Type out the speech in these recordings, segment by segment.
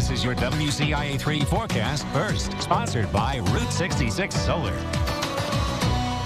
This is your WCIA 3 forecast first, sponsored by Route 66 Solar.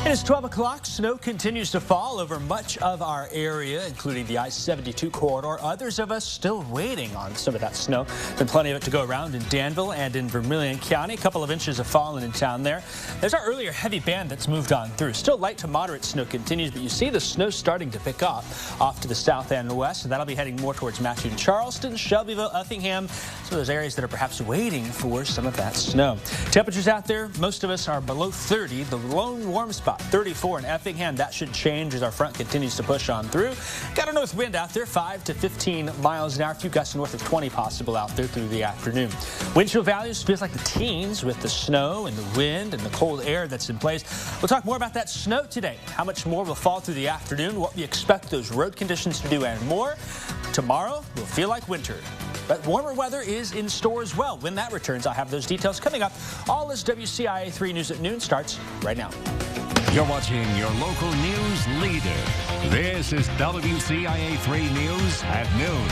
It is 12 o'clock. Snow continues to fall over much of our area, including the I-72 corridor. Others of us still waiting on some of that snow. Been plenty of it to go around in Danville and in Vermilion County. A couple of inches have fallen in town there. There's our earlier heavy band that's moved on through. Still light to moderate snow continues, but you see the snow starting to pick up off to the south and west, and that'll be heading more towards Matthew and Charleston, Shelbyville, Effingham, some of those areas that are perhaps waiting for some of that snow. Temperatures out there, most of us are below 30. The lone warm spot, 34 in Effingham. That should change as our front continues to push on through. Got a north wind out there, 5 to 15 miles an hour. A few gusts north of 20 possible out there through the afternoon. Wind chill values feels like the teens with the snow and the wind and the cold air that's in place. We'll talk more about that snow today. How much more will fall through the afternoon, what we expect those road conditions to do, and more. Tomorrow will feel like winter. But warmer weather is in store as well. When that returns, I'll have those details coming up. All as WCIA 3 News at Noon starts right now. You're watching your local news leader. This is WCIA 3 News at noon.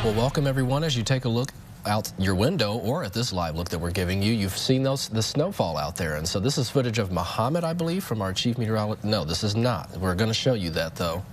Well, welcome everyone as you take a look out your window or at this live look that we're giving you. You've seen the snowfall out there, and so this is footage of Muhammad, I believe, from our chief meteorologist. No, this is not. We're going to show you that though.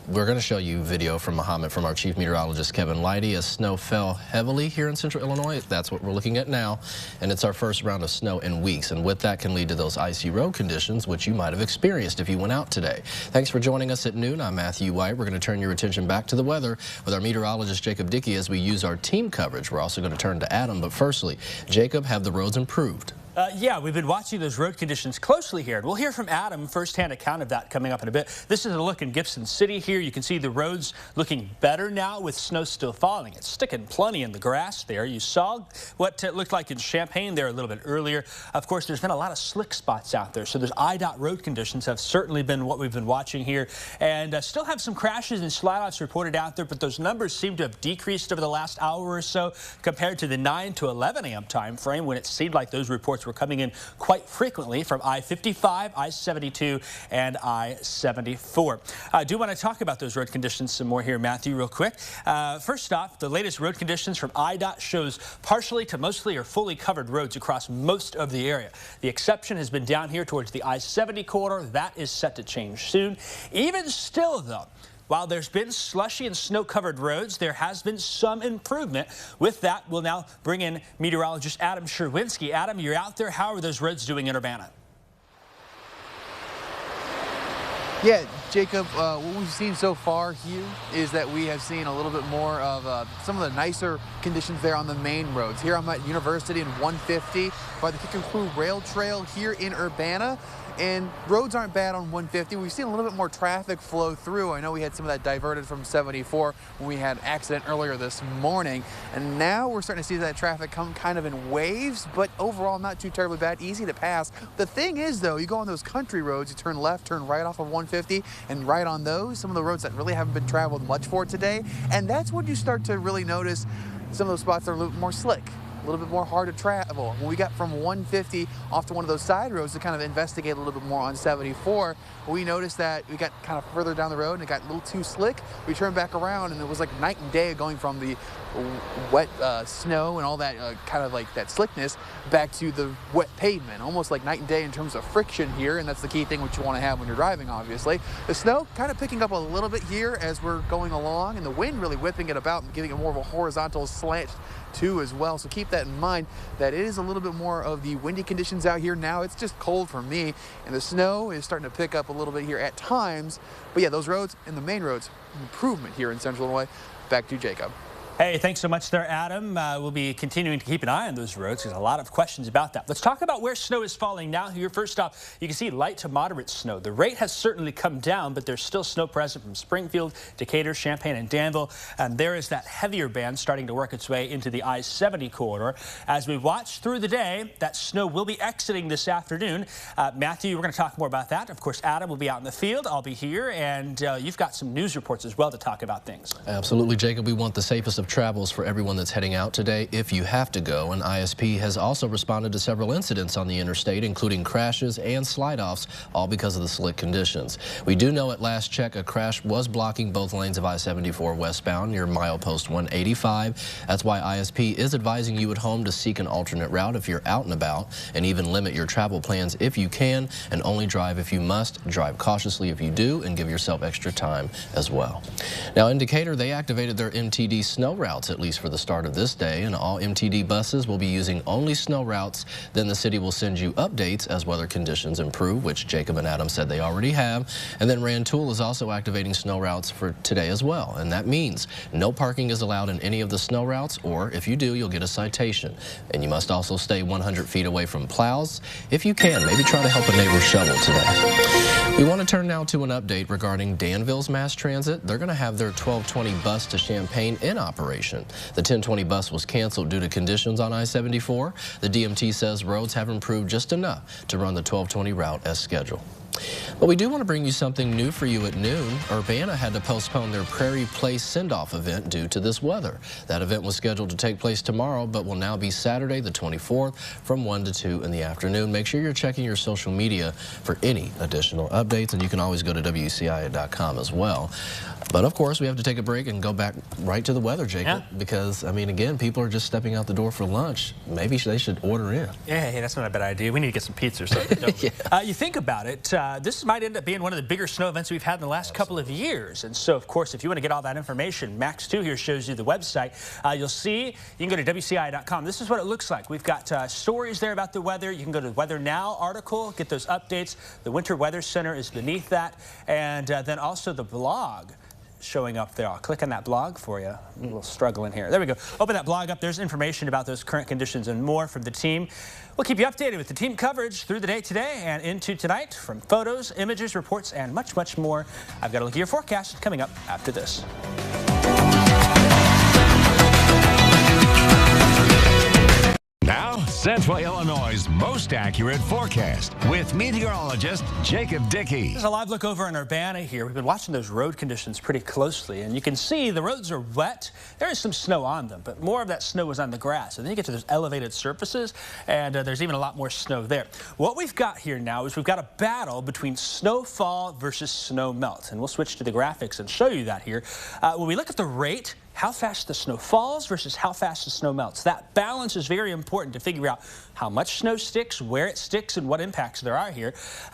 We're going to show you video from Muhammad from our chief meteorologist, Kevin Leidy, as snow fell heavily here in central Illinois. That's what we're looking at now, and it's our first round of snow in weeks, and with that can lead to those icy road conditions, which you might have experienced if you went out today. Thanks for joining us at noon. I'm Matthew White. We're going to turn your attention back to the weather with our meteorologist, Jacob Dickey, as we use our team coverage. We're also going to turn to Adam, but firstly, Jacob, have the roads improved? Yeah, we've been watching those road conditions closely here. We'll hear from Adam, firsthand account of that coming up in a bit. This is a look in Gibson City here. You can see the roads looking better now with snow still falling. It's sticking plenty in the grass there. You saw what it looked like in Champaign there a little bit earlier. Of course, there's been a lot of slick spots out there. So those IDOT road conditions have certainly been what we've been watching here. And still have some crashes and slide-offs reported out there, but those numbers seem to have decreased over the last hour or so compared to the 9 to 11 a.m. time frame when it seemed like those reports were coming in quite frequently from I-55, I-72, and I-74. I do want to talk about those road conditions some more here, Matthew, real quick. First off, the latest road conditions from IDOT shows partially to mostly or fully covered roads across most of the area. The exception has been down here towards the I-70 corridor. That is set to change soon. Even still, though, while there's been slushy and snow-covered roads, there has been some improvement. With that, we'll now bring in meteorologist Adam Sherwinski. Adam, you're out there. How are those roads doing in Urbana? Yeah, Jacob, what we've seen so far here is that we have seen a little bit more of some of the nicer conditions there on the main roads. Here I'm at University and 150 by the Kick and Crew Rail Trail here in Urbana. And roads aren't bad on 150. We've seen a little bit more traffic flow through. I know we had some of that diverted from 74 when we had an accident earlier this morning. And now we're starting to see that traffic come kind of in waves, but overall not too terribly bad, easy to pass. The thing is, though, you go on those country roads, you turn left, turn right off of 150, and right on those, some of the roads that really haven't been traveled much for today. And that's when you start to really notice some of those spots that are a little bit more slick, a little bit more hard to travel. When we got from 150 off to one of those side roads to kind of investigate a little bit more on 74, we noticed that we got kind of further down the road and it got a little too slick. We turned back around and it was like night and day going from the wet snow and all that kind of like that slickness back to the wet pavement, almost like night and day in terms of friction here, and that's the key thing what you want to have when you're driving, obviously. The snow kind of picking up a little bit here as we're going along, and the wind really whipping it about and giving it more of a horizontal slant too as well. So keep that in mind, that it is a little bit more of the windy conditions out here now. It's just cold for me, and the snow is starting to pick up a little bit here at times. But yeah, those roads and the main roads, improvement here in Central Illinois. Back to you, Jacob. Hey, thanks so much there, Adam. We'll be continuing to keep an eye on those roads. There's a lot of questions about that. Let's talk about where snow is falling now. Here, first off, you can see light to moderate snow. The rate has certainly come down, but there's still snow present from Springfield, Decatur, Champaign, and Danville. And there is that heavier band starting to work its way into the I-70 corridor. As we watch through the day, that snow will be exiting this afternoon. Matthew, we're going to talk more about that. Of course, Adam will be out in the field. I'll be here, and you've got some news reports as well to talk about things. Absolutely, Jacob. We want the safest of of travels for everyone that's heading out today if you have to go, and ISP has also responded to several incidents on the interstate, including crashes and slide-offs, all because of the slick conditions. We do know at last check a crash was blocking both lanes of I-74 westbound near milepost 185. That's why ISP is advising you at home to seek an alternate route if you're out and about, and even limit your travel plans if you can, and only drive if you must. Drive cautiously if you do, and give yourself extra time as well. Now, in Decatur, they activated their MTD snow routes, at least for the start of this day, and all MTD buses will be using only snow routes. Then the city will send you updates as weather conditions improve, which Jacob and Adam said they already have. And then Rantoul is also activating snow routes for today as well, and that means no parking is allowed in any of the snow routes, or if you do, you'll get a citation. And you must also stay 100 feet away from plows. If you can, maybe try to help a neighbor shovel today. We want to turn now to an update regarding Danville's mass transit. They're going to have their 1220 bus to Champaign in operation. The 1020 bus was canceled due to conditions on I-74. The DMT says roads have improved just enough to run the 1220 route as scheduled. But we do want to bring you something new for you at noon. Urbana had to postpone their Prairie Place send-off event due to this weather. That event was scheduled to take place tomorrow, but will now be Saturday the 24th from 1 to 2 in the afternoon. Make sure you're checking your social media for any additional updates, and you can always go to WCIA.com as well. But of course, we have to take a break and go back right to the weather, Jacob, because, I mean, again, people are just stepping out the door for lunch. Maybe they should order in. Yeah, hey, that's not a bad idea. We need to get some pizza or something. Yeah. You think about it, this might end up being one of the bigger snow events we've had in the last couple of years. And so, of course, if you want to get all that information, Max 2 here shows you the website. You'll see, you can go to WCIA.com. This is what it looks like. We've got stories there about the weather. You can go to the Weather Now article, get those updates. The Winter Weather Center is beneath that. And then also the blog showing up there. I'll click on that blog for you. I'm a little struggling here. There we go. Open that blog up. There's information about those current conditions and more from the team. We'll keep you updated with the team coverage through the day today and into tonight, from photos, images, reports, and much, much more. I've got a look at your forecast coming up after this. Now, Central Illinois' most accurate forecast with meteorologist Jacob Dickey. There's a live look over in Urbana here. We've been watching those road conditions pretty closely, and you can see the roads are wet. There is some snow on them, but more of that snow is on the grass. And then you get to those elevated surfaces, and there's even a lot more snow there. What we've got here now is we've got a battle between snowfall versus snow melt, and we'll switch to the graphics and show you that here. When we look at the rate, how fast the snow falls versus how fast the snow melts. That balance is very important to figure out how much snow sticks, where it sticks, and what impacts there are here.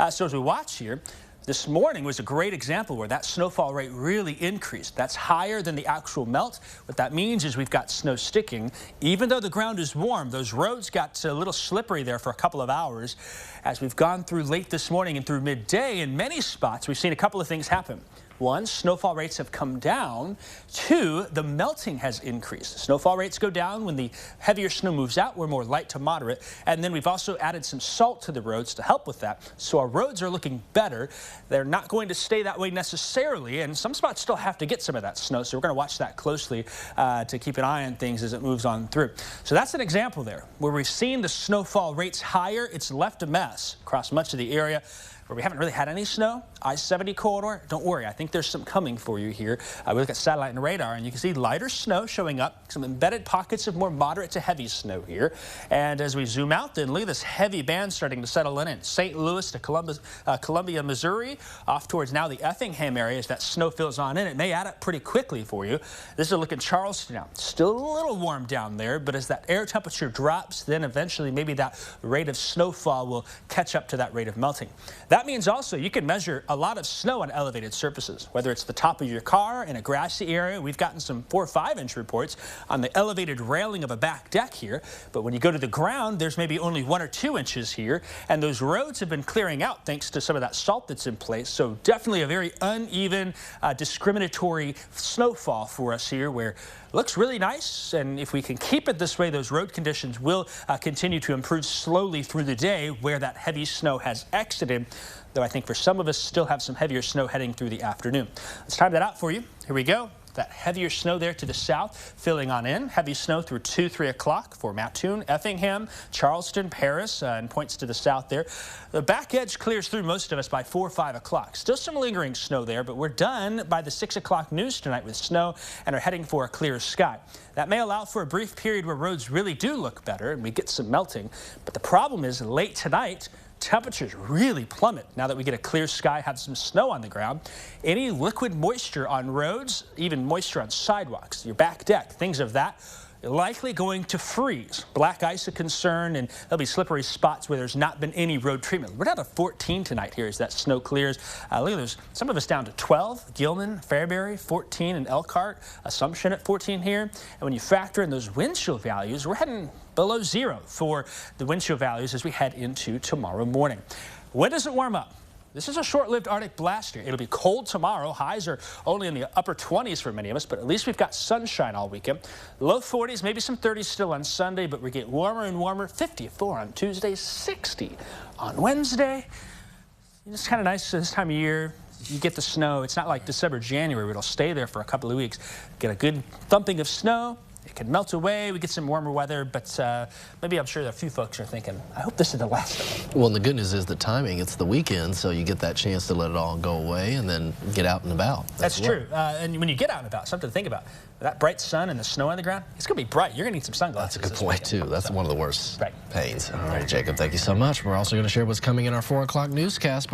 So as we watch here, this morning was a great example where that snowfall rate really increased. That's higher than the actual melt. What that means is we've got snow sticking. Even though the ground is warm, those roads got a little slippery there for a couple of hours. As we've gone through late this morning and through midday, in many spots, we've seen a couple of things happen. One, snowfall rates have come down. Two, the melting has increased. Snowfall rates go down when the heavier snow moves out. We're more light to moderate. And then we've also added some salt to the roads to help with that. So our roads are looking better. They're not going to stay that way necessarily, and some spots still have to get some of that snow. So we're going to watch that closely to keep an eye on things as it moves on through. So that's an example there where we've seen the snowfall rates higher. It's left a mess across much of the area. Where we haven't really had any snow, I-70 corridor, don't worry, I think there's some coming for you here. We look at satellite and radar, and you can see lighter snow showing up, some embedded pockets of more moderate to heavy snow here. And as we zoom out, then look at this heavy band starting to settle in St. Louis to Columbia, Missouri, off towards now the Effingham area. As that snow fills on in, it may add up pretty quickly for you. This is a look at Charleston now. Still a little warm down there, but as that air temperature drops, then eventually maybe that rate of snowfall will catch up to that rate of melting. That means also you can measure a lot of snow on elevated surfaces, whether it's the top of your car in a grassy area. We've gotten some 4 or 5 inch reports on the elevated railing of a back deck here. But when you go to the ground, there's maybe only 1 or 2 inches here. And those roads have been clearing out thanks to some of that salt that's in place. So definitely a very uneven, discriminatory snowfall for us here, where it looks really nice. And if we can keep it this way, those road conditions will continue to improve slowly through the day where that heavy snow has exited. Though I think for some of us still have some heavier snow heading through the afternoon. Let's time that out for you. Here we go. That heavier snow there to the south, filling on in. Heavy snow through 2, 3 o'clock for Mattoon, Effingham, Charleston, Paris, and points to the south there. The back edge clears through most of us by 4 or 5 o'clock. Still some lingering snow there, but we're done by the 6 o'clock news tonight with snow and are heading for a clear sky. That may allow for a brief period where roads really do look better and we get some melting. But the problem is late tonight, temperatures really plummet now that we get a clear sky, have some snow on the ground. Any liquid moisture on roads, even moisture on sidewalks, your back deck, things of that, likely going to freeze. Black ice a concern, and there'll be slippery spots where there's not been any road treatment. We're down to 14 tonight here as that snow clears. Look at those, some of us down to 12, Gilman, Fairbury, 14 in Elkhart, Assumption at 14 here. And when you factor in those wind chill values, we're heading below 0 for the wind chill values as we head into tomorrow morning. When does it warm up? This is a short-lived Arctic blaster. It'll be cold tomorrow. Highs are only in the upper 20s for many of us, but at least we've got sunshine all weekend. Low 40s, maybe some 30s still on Sunday, but we get warmer and warmer. 54 on Tuesday, 60 on Wednesday. It's kind of nice this time of year. You get the snow. It's not like December, January, where it'll stay there for a couple of weeks. Get a good thumping of snow. It can melt away. We get some warmer weather, but maybe I'm sure that a few folks are thinking, I hope this is the last of it. Well, and the good news is the timing. It's the weekend, so you get that chance to let it all go away and then get out and about. That's true. And when you get out and about, something to think about. That bright sun and the snow on the ground, it's going to be bright. You're going to need some sunglasses. That's a good point, too. That's one of the worst pains. All right, Jacob, thank you so much. We're also going to share what's coming in our 4 o'clock newscast.